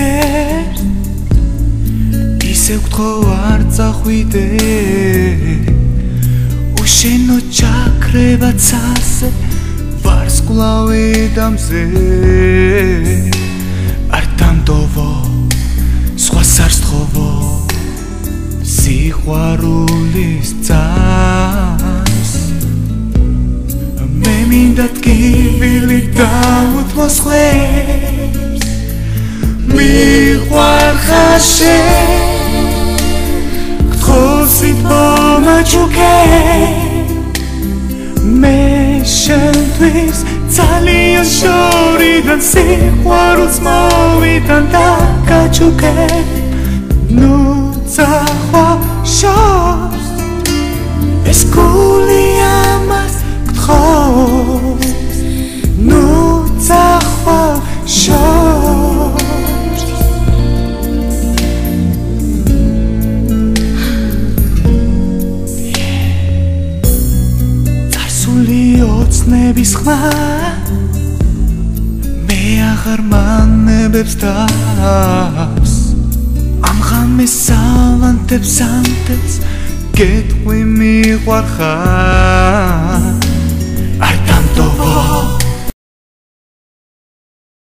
ზოგიერთ ისე ვთხოვ არ წახვიდე უშენო ჩაქრებაც ასე ვარსკვლავი დამზე არ დამტოვო სხვას არ სთხოვო სიყვარულის წამს მე მინდა ტკივილი დაუთმოსხლებს მიყვარხარ შენ გთხოვსით მომაჩუქე მე შენთვის ძალიან შორიდან სიყვარულს მოვიდან დაგაჩუქე ნუ წახვა შორს ეს გული ამას გთხოვს ნუ წახვა შორს წარსული ოცნების ხმა მე აღარ მანებებს თავს ამ ღამეს ავანტებს ანტებს გეტყვი მიყვარხარ არ